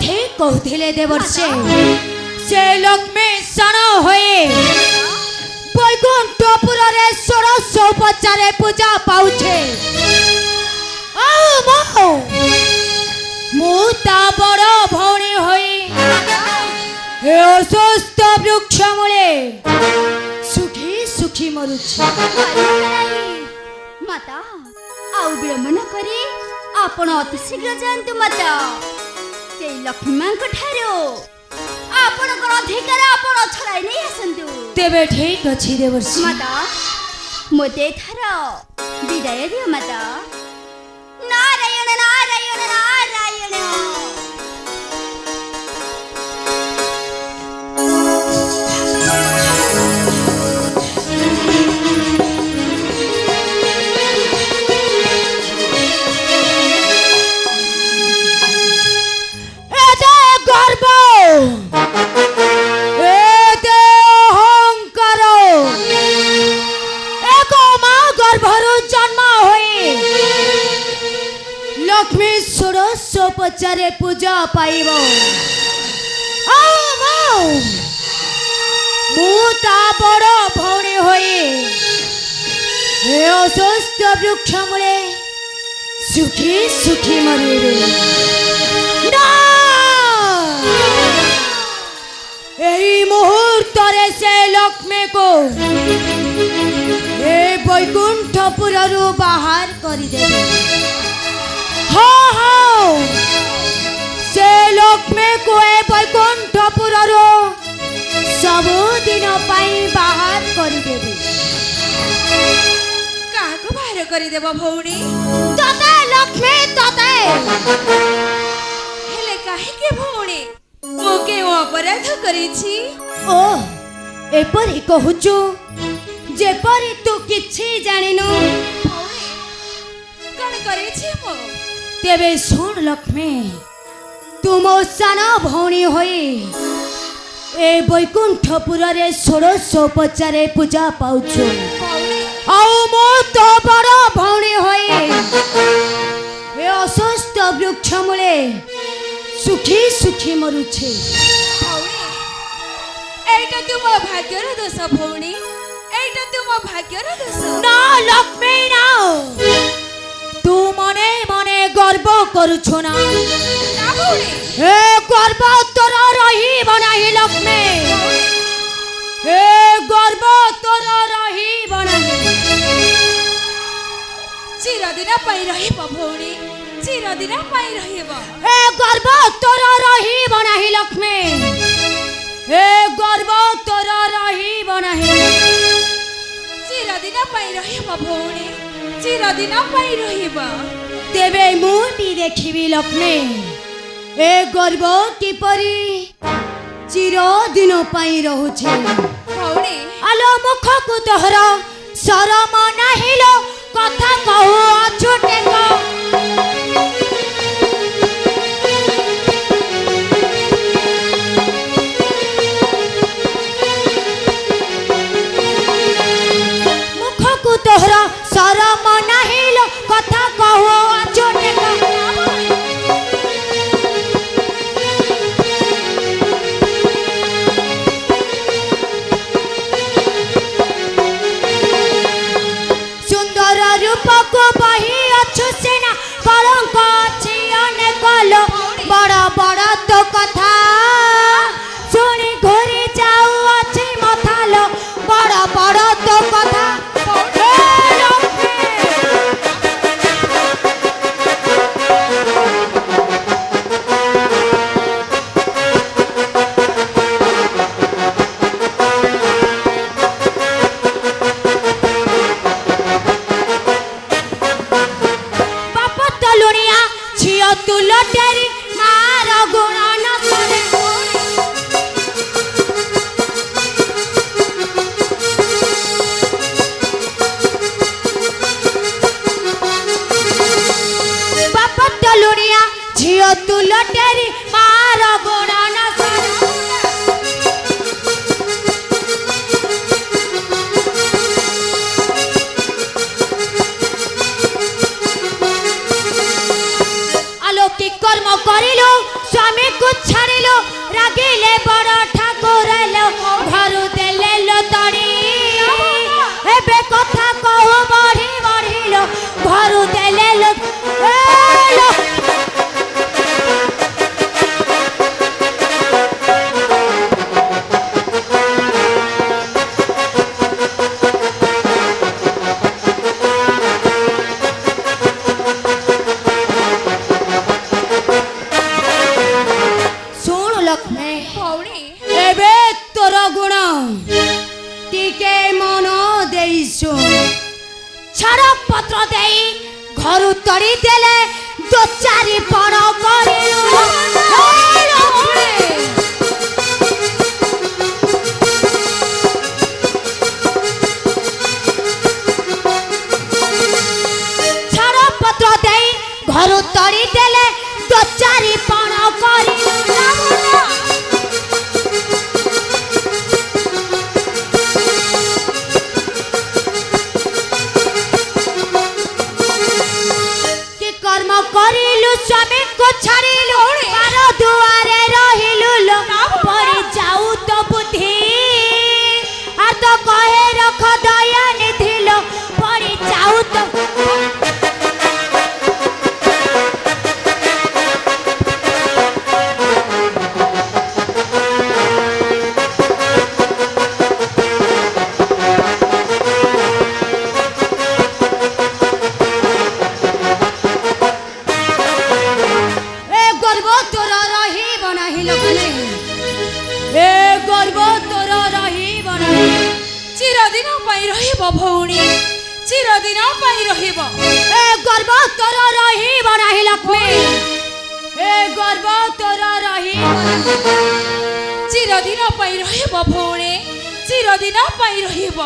ठीक कहते देवर्षे से लक्ष्मी सन हुए बैकुंठपुर रे षोडशोपचारे पूजा पाउछे मुता बड़ भौणी होई अस्वस्थ वृक्ष मूले सुखी सुखी मरुछे माता आउ विलंब न करी आपण अति शीघ्र जातु माता से लक्ष्मी मां को ठारो आपण को अधिकार आपण छड़ाई नहीं आसंतु तेबे ठीक अछि देवर्षि माता मोते थारो विदाय दियो माता नारायण नारायण नारायण लक्ष्मी षोडशोपचारे पूजा पाइब मुता बड़ भौणी होई अस्वस्थ वृक्ष मूले सुखी सुखी मरिबे एही मुहूर्त से लक्ष्मी को बैकुंठपुर बाहर कर देबे से लक्ष्मी को बैकुंठपुर सबुदिन बाहर करदेवी क्या बाहर करदेव भौणी तते लक्ष्मी तते हेले काहे भौणी मो के अपराध करिछि ओ एपरि कहूचु जेपरि तू किछि जानिनु कण करिछि मो तेबे सुन लक्ष्मी तुम सान भौणी होई ए बैकुंठपुर रे षोडशोपचारे पूजा पाउछु आउ मो तो बड़ भौणी होई ए अस्वस्थ वृक्ष मूले सुखी सुखी मरुछे एटा तुम भाग्यर दोष भौणी एटा तुम भाग्यर दोष ना लक्ष्मी ना तू मने मने गर्व करुछो ना ए गर्व तोर रहिब नाही लक्ष्मी ए गर्व तोर रहिब नाही चिरदिन पाई रहिब भौणी चिरदिन पाई रहिब ए गर्व तोर रहिब नाही लक्ष्मी ए गर्व तोर रहिब नाही चिरदिन पाई रहिब भौणी चिरदिन पाई रहिब तेबे मु भी देखिबी लक्ष्मी ए गर्व किपरि चिरदिन पाई रहुछे भौणी आलो मुख को तोहर शरम नाहिलो कथा कहू अछुटे को मुख को तोहर शरम नाहिलो कथा कहू अछुटे को रूप को बही अच्छु सेना कलंक ଆସିଲେ ବଡ଼ ଠାକୁର ଲୋ ଘରୁ ଦେଲେ ଲୋ ତଡ଼ି ଏବେ କଥା କହୁ ବଢ଼ି ବଢ଼ିଲ ଘରୁ ଦେଲେ ଲୋ ଶୁଣୁ ଲକ୍ଷ୍ମୀ ଭଉଣୀ ଏବେ ତୋର ଗୁଣ ଟିକେ ମନ ଦେଇ ଶୁଣ ଛାଡ଼ ପତ୍ର ଦେଇ ଘରୁ ତଡ଼ି ଦେଲେ ଦୋ ଚାରି ପଣ କରିଲୁ ଛାଡ଼ ପତ୍ର ଦେଇ ଘରୁ ତଡ଼ି ଦେଲେ ଦୋ ଚାରି ପଣ କରିଲୁ କି କର୍ମ କରିଲୁ ସ୍ୱାମୀକୁ ଛାଡ଼ିଲୁ ବାର ଦୁଆରେ ରହିଲୁ ଲୋ ପରି ଯାଉ ତ ବୁଦ୍ଧି আর তো কহে রখ দয়া নিধিল পরি যাও তো গর্ব তোর রহিব নাহি লোকনে এ গর্ব তোর রহিব নাহি চিরদিন পাই রহিব ভৌণী চিরদিন পাই রহিব এ গর্ব তোর রহিব নাহি লক্ষ্মী এ গর্ব তোর রহিব নাহি চিরদিন পাই রহিব ভৌণী চিরদিন পাই রহিব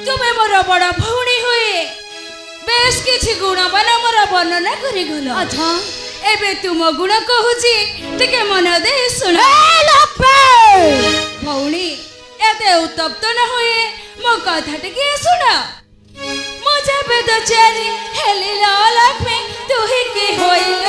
তুমি মোর বড় ভৌণী হয়ে বেশ কিছু গুণবান মোর বর্ণনা করে গল আচ্ছা এবে তুম গুণ কহুছি টিকে মন দেই শুণ এ লক্ষ্মী ভৌণী এতে উত্তপ্ত না হয়ে মো কথা টিকে শুণ মো যাবে তো চারি হেলিল লক্ষ্মী তুহি কি হইল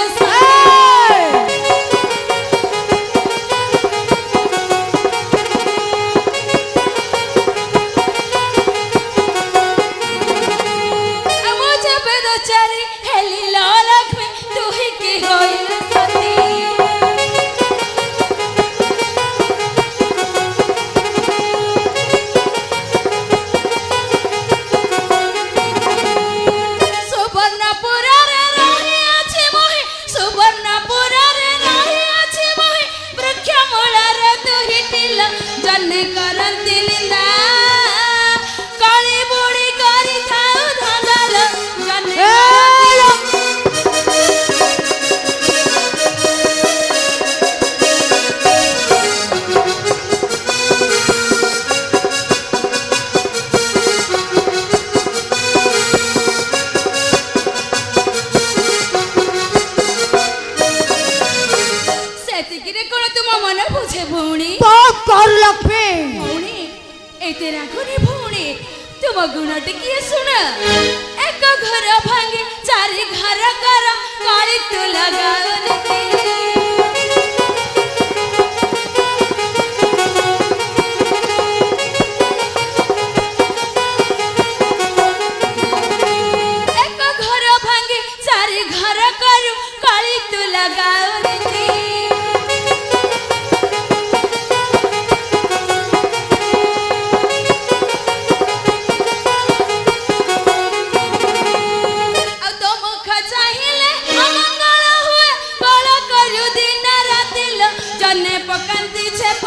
মো যাবে তো চারি হেলিল লক্ষ্মী তুহি কি হইল সতী সুবর্ণপুরে রহিয়াছি মহি সুবর্ণপুরে রহিয়াছি মহি বৃক্ষ মূଳରେ দুহিটিল জন্মে করନ୍ତି নিন্দা কাଳି বুড়ি କରିଥାଉ ଧନ୍ଦଲ ଜହ୍ନେ সেতিকিরে কোন তুম মন বুঝে ভৌণী কর লক্ষ্মী ভৌণী এতে রাখুনি ভৌণী তুম গুণ টিকিয়ে শুণ এক ঘর ভাঙে চারি ঘর কর কাଳି তু লগাউনি এক ঘর ভাঙে চারি ঘর করু কাଳି তু লগাউনি ଆଉ ତୋ ମୁଖ ଚାହିଁଲେ ଅମଙ୍ଗଳ ହୁଏ ବଳ କରୁ ଦିନ ରାତି ଲୋ ଜହ୍ନେ ପକାନ୍ତି ଛେପ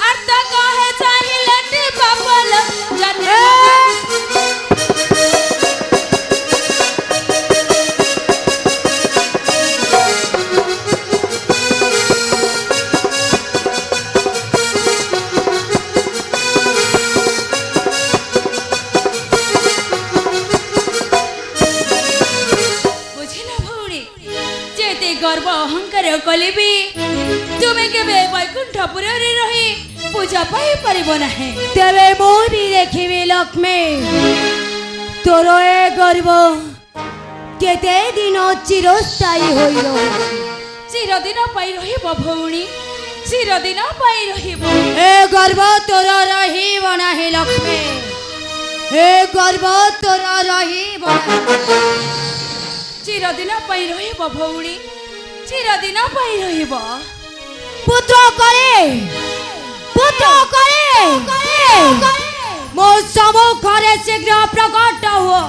ଆର୍ତ କହେ ଚାହିଁଲେ ଟିପା ପଲ ଜହ୍ନେ বুঝিলা ভৌণী যেতে গর্ব অহংকার কলে বি তুমি কেবে বৈকুণ্ঠপুরে রহি পূজা পাই পারিব নাহে তেবে মু বি দেখিবি লক্ষ্মী তোর এ গর্ব কেতে দিন চিরস্থায়ী হই রহুছি চিরদিন পাই রহিব ভৌণী চিরদিন পাই রহিব এ গর্ব তোর রহিব নাহি লক্ষ্মী এ গর্ব তোর রহিব চিরদিন পাই রহিব ভৌণী চিরদিন পাই রহিব পুত্র করে ମୋ ସମ୍ମୁଖରେ ଶୀଘ୍ର ପ୍ରକଟ ହୁଅ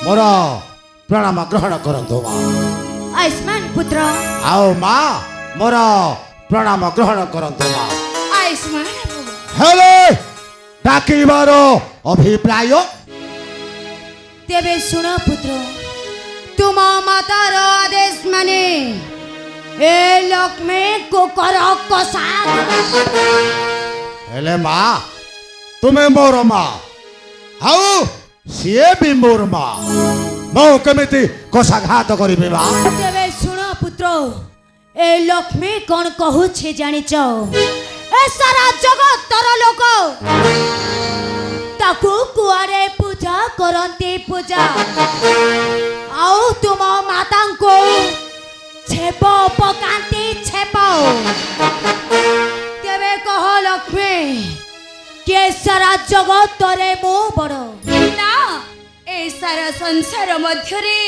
मोर प्रणाम ग्रहण करंतु माँ ଆୟୁଷ୍ମାନ ପୁତ୍ର आओ माँ मोर प्रणाम ग्रहण करंतु माँ ଆୟୁଷ୍ମାନ हेले डाकिबार अभिप्राय ତେବେ ଶୁଣ ପୁତ୍ର ତୁମ ମାତାର ଆଦେଶ ମାନେ ଏ ଲକ୍ଷ୍ମୀକୁ କର କଷା हेले माँ तुम्हें मोर माँ आओ सीए भी मोर माँ मो केमिति कषाघात करिबे माँ ତେବେ ଶୁଣ ପୁତ୍ର ଏ ଲକ୍ଷ୍ମୀ କ'ଣ କହୁଛି ଜାଣିଛ ଏ ସାରା ଜଗତର ଲୋକ ତାକୁ କୁଆଡ଼େ ପୂଜା କରନ୍ତି ପୂଜା ଆଉ ତୁମ ମାତାଙ୍କୁ ଛେପ ପକାନ୍ତି ଛେପ ତେବେ କହ ଲକ୍ଷ୍ମୀ କେ ସାରା ଜଗତରେ ମୁଁ ବଡ଼ ନା ଏ ସାରା ସଂସାର ମଧ୍ୟରେ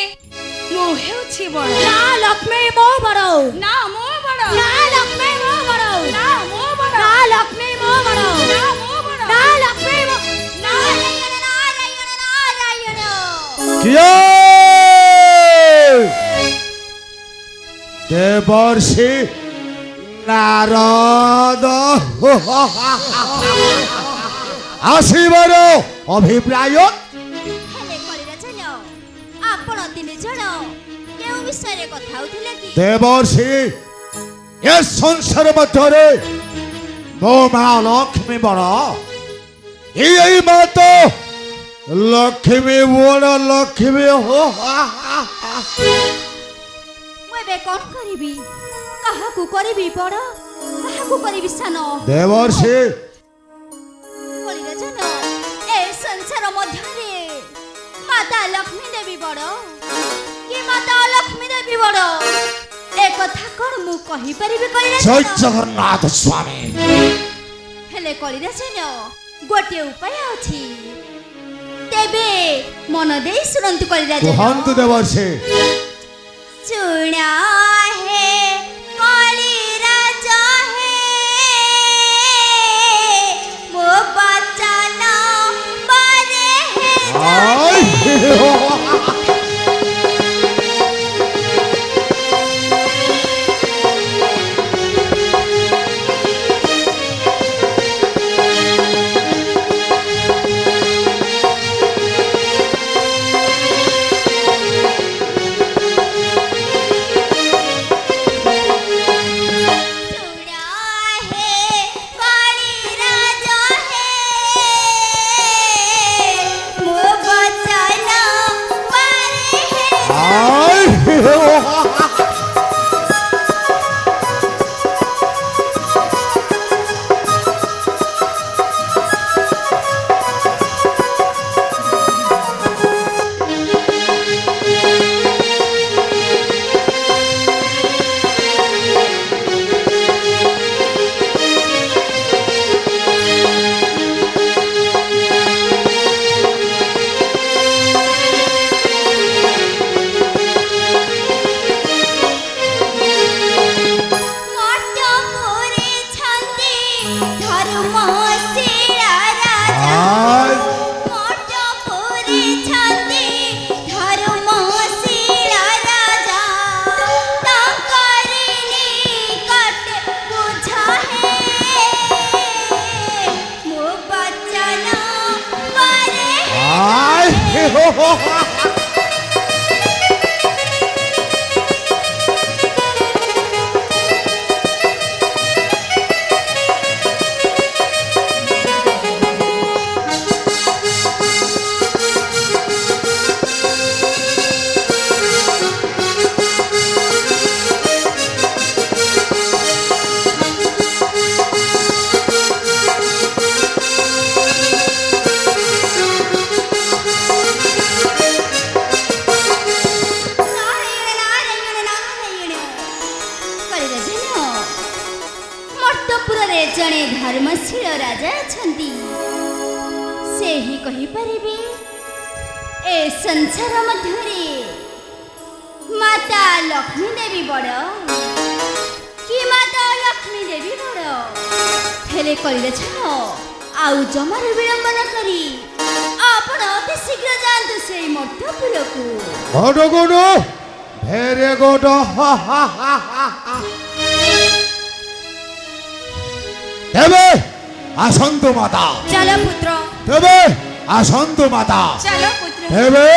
ମୁଁ ହେଉଛି ବଡ଼ ନା ଲକ୍ଷ୍ମୀ ମୋ ବଡ଼ ନା ମୁଁ ବଡ଼ ନା ଲକ୍ଷ୍ମୀ ମୋ ବଡ଼ ନା ମୁଁ ବଡ଼ ନା ଲକ୍ଷ୍ମୀ ମୋ ବଡ଼ ନା ମୁଁ ବଡ଼ ନା ଲକ୍ଷ୍ମୀ ମୋ ନାରାୟଣ ନାରାୟଣ ନାରାୟଣ किए देवर्षि नारद आशिवर अभिप्राय ହେଲେ କଳିରାଜନ ଆପଣ ତିନି ଜଣ କେଉଁ ବିଷୟରେ କଥା ହଉଥିଲେ କି देवर्षि ये संसार मध्य मो माँ लक्ष्मी बड़ यही माँ तो लक्ष्मी बड़ लक्ष्मी हो ମୁଁ ଏବେ କ'ଣ କରିବି କାହାକୁ କରିବି ବଡ଼ କାହାକୁ କରିବି ସାନ देवर्षि କଳିରାଜନ ଏ ସଂସାର ମଧ୍ୟରେ ମାତା ଲକ୍ଷ୍ମୀ ଦେବୀ ବଡ଼ କି ମାତା ଲକ୍ଷ୍ମୀ ଦେବୀ ବଡ଼ ଏ କଥା କ'ଣ ମୁଁ କହିପାରିବି जय କଳିରାଜନ जगन्नाथ स्वामी ହେଲେ କଳିରାଜନ ଗୋଟିଏ ଉପାୟ ଅଛି ତେବେ ମନ ଦେଇ ଶୁଣନ୍ତୁ କଳିରାଜନ कुहन्तु देवर्षि ଶୁଣ ହେ କଳିରାଜ ହେ ମୋ ବଚନ ପରେ ହେ आई के हो ନାରାୟଣ ନାରାୟଣ ନାରାୟଣ କରିରାଜନ ମର୍ତ୍ତପୁରରେ ଜଣେ ଧର୍ମଶୀଳ ରାଜା ଅଛନ୍ତି। ସେହି କହିପାରିବେ ଏ ସଂସାର ମଧ୍ୟରେ ମାତା ଲକ୍ଷ୍ମୀ ଦେବୀ ବଡ଼ କି ମାତା ଲକ୍ଷ୍ମୀ ଦେବୀ ବଡ଼। ହେଲେ କରିରାଜନ ଆଉ ଜମାରୁ ବିଳମ୍ବ ନ କରି ଆପଣ ଅତି ଶୀଘ୍ର ଯାଆନ୍ତୁ ସେଇ ମର୍ତ୍ତପୁରକୁ। गुड गुड भेरी गुड तेबे आसन्तु माता चलो पुत्र तेबे आसन्तु माता चलो पुत्र तेबे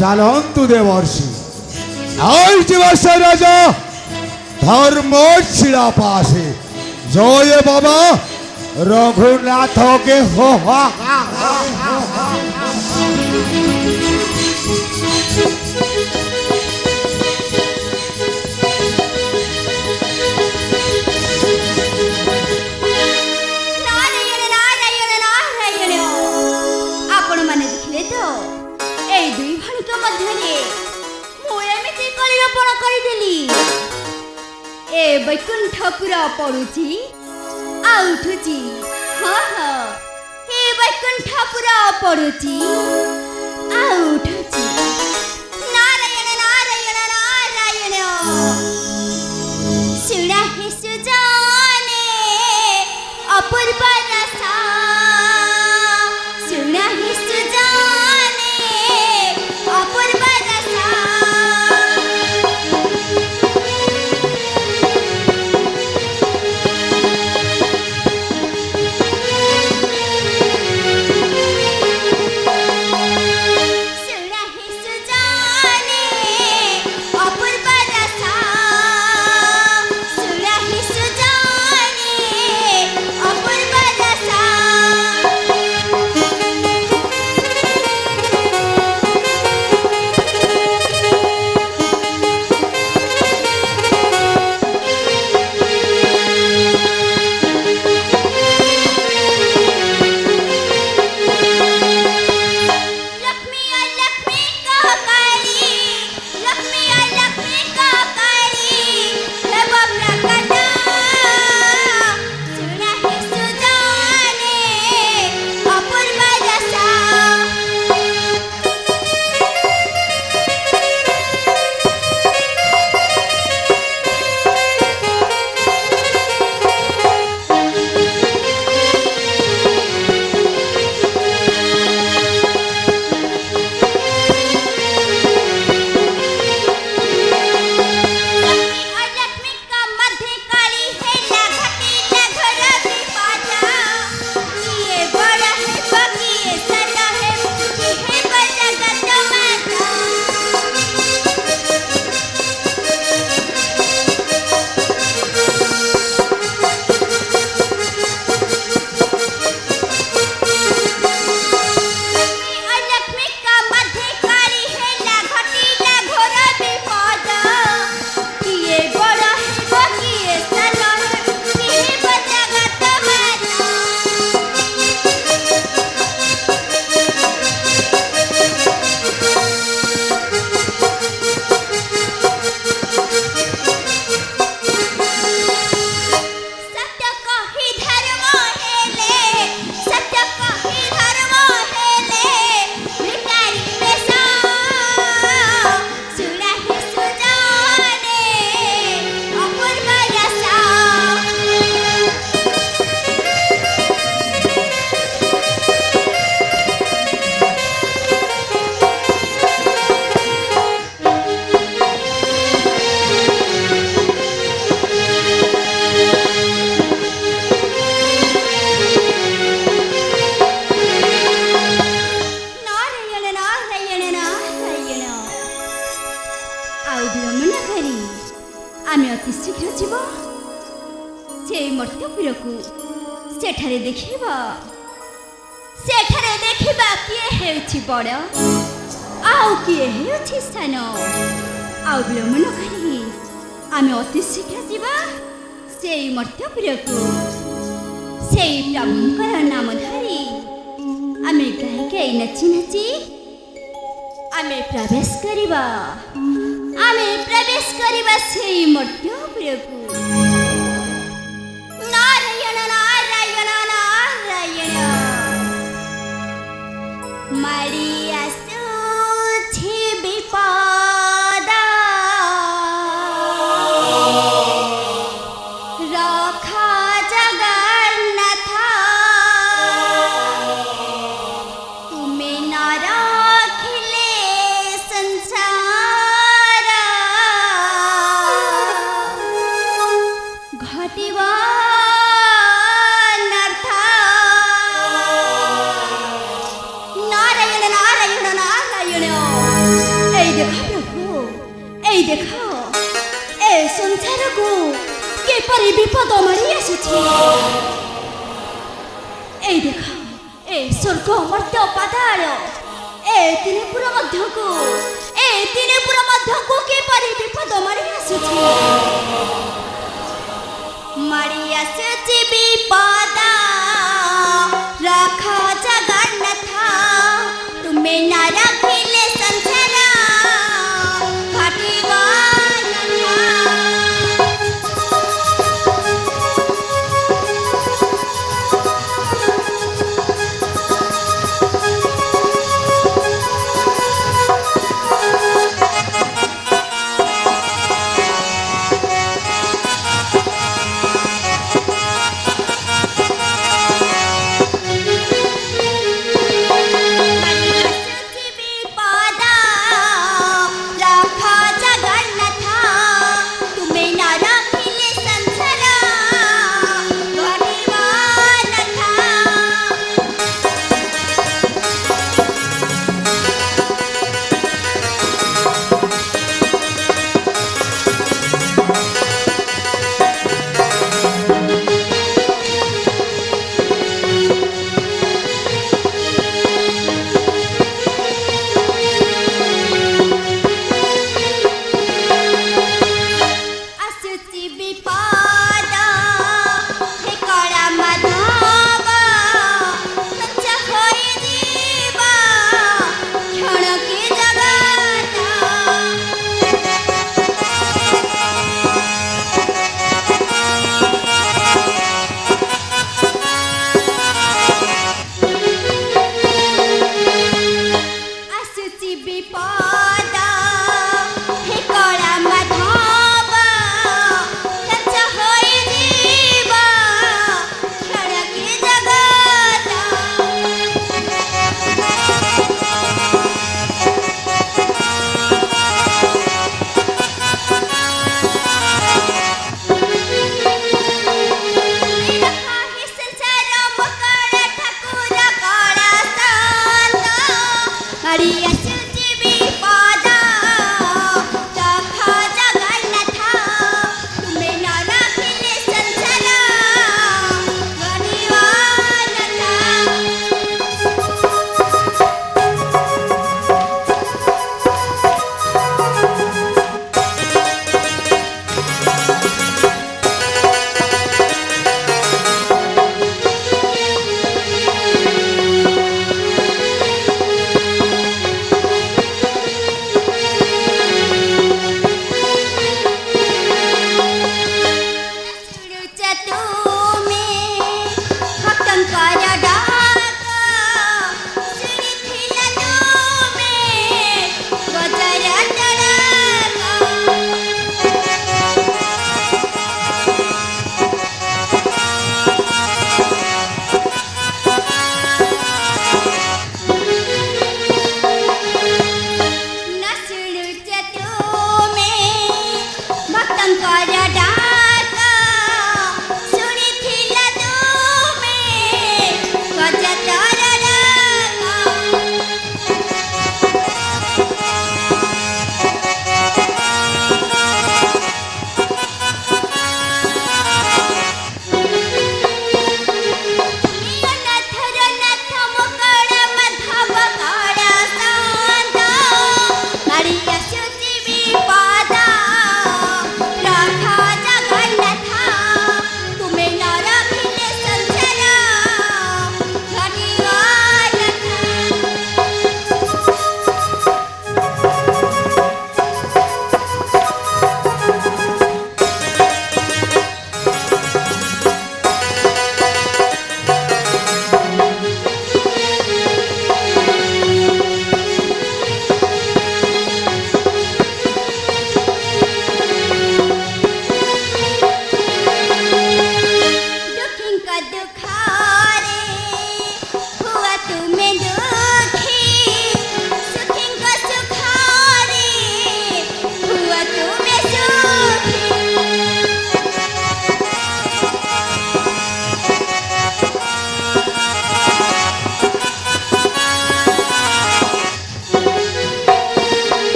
चलन्तु देवर्षि आइजिबास राजा धर्मशिला पासे जय बाबा रघुनाथ के हो ନାରାୟଣ ନାରାୟଣ ନାରାୟଣ ଆପଣମାନେ ଦେଖିଲେ ତ ଏଇ ଦୁଇ ଭଣିକ ମଧ୍ୟରେ ମୁଁ ଏମିତି କରିରୋପଣ କରିଦେଲି ଏ ବୈକୁଣ୍ଠପୁର ପଡୁଛି ଆଉ ଉଠୁଛି। ହଁ ହଁ ଏ ବୈକୁଣ୍ଠପୁର ପଡୁଛି ଆଉ ଉଠୁଛି। ନାରାୟଣ ନାରାୟଣ ନାରାୟଣ ଶୁଣା ହିଁ ସୁଜାନେ ଅପୂର୍ବ ରସା ଶୁଣା ହିଁ ସୁଜାନେ ଅପୂର୍ବ ରସା। ଶୀଘ୍ର ଯିବ ସେଇ ମର୍ତ୍ତ୍ୟପୁରକୁ। ସେଠାରେ ଦେଖିବା କିଏ ହେଉଛି ବଡ଼ ଆଉ କିଏ ହେଉଛି ସାନ। ଆଉ ବିଳମ୍ବ ନ କରି ଆମେ ଅତି ଶୀଘ୍ର ଯିବା ସେଇ ମର୍ତ୍ତ୍ୟପୁରକୁ। ସେଇ ପ୍ରଭୁଙ୍କର ନାମ ଧରି ଆମେ ଗାଇ ଗାଇ ନାଚି ନାଚି ଆମେ ପ୍ରବେଶ କରିବା ସେଇ ମର୍ତ୍ତ୍ୟପୁରକୁ। ନାରାୟଣ ନାରାୟଣ ନାରାୟଣ ମାଡ଼ି ଆସୁଛି ବିପଦ ରଖ ଜଗନ୍ନାଥ ତୁମେ ନ ରଖିଲେ ସଂସାର ଘଟିବ ଅନର୍ଥ। ନାରାୟଣ ନାରାୟଣ ନାରାୟଣ এই দেখো প্রভু, এই দেখো ଏ ସଂସାରକୁ କିପରି ବିପଦ ମାଡ଼ି ଆସୁଛି। এই ଦେଖ ଏ ସ୍ୱର୍ଗ ମର୍ତ୍ତ୍ୟ ପାତାଳ ଏ ତିନିପୁର ମଧ୍ୟକୁ କିପରି ବିପଦ ମାଡ଼ି ଆସୁଛି। ମାଡ଼ି ଆସୁଛି ବିପଦ ରଖ ଜଗନ୍ନାଥ ତୁମେ ନ ରଖିଲେ ସଂସାର ଘଟିବ ଅନର୍ଥ।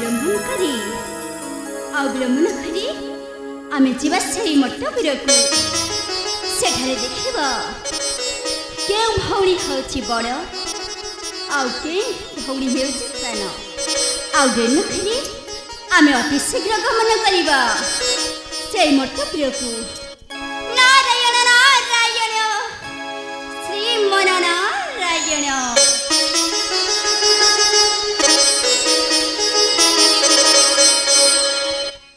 ଅବଲମ୍ବନ କରି ଅବଲମ୍ବନ କରି ଆମେ ଯିବା ସେଇ ମଟପୁରକୁ। ସେଠାରେ ଦେଖିବ କେଉଁ ଭଉଣୀ ହେଉଛି ବଡ଼ ଆଉ କେଉଁ ଭଉଣୀ ହେଉଛି ସାନ। ଆଉ ଡେରି କରି ଆମେ ଅତି ଶୀଘ୍ର ଗମନ କରିବା ସେଇ ମଟପୁରକୁ। ନାରାୟଣ ନାରାୟଣ ଶ୍ରୀମନ ନାରାୟଣ।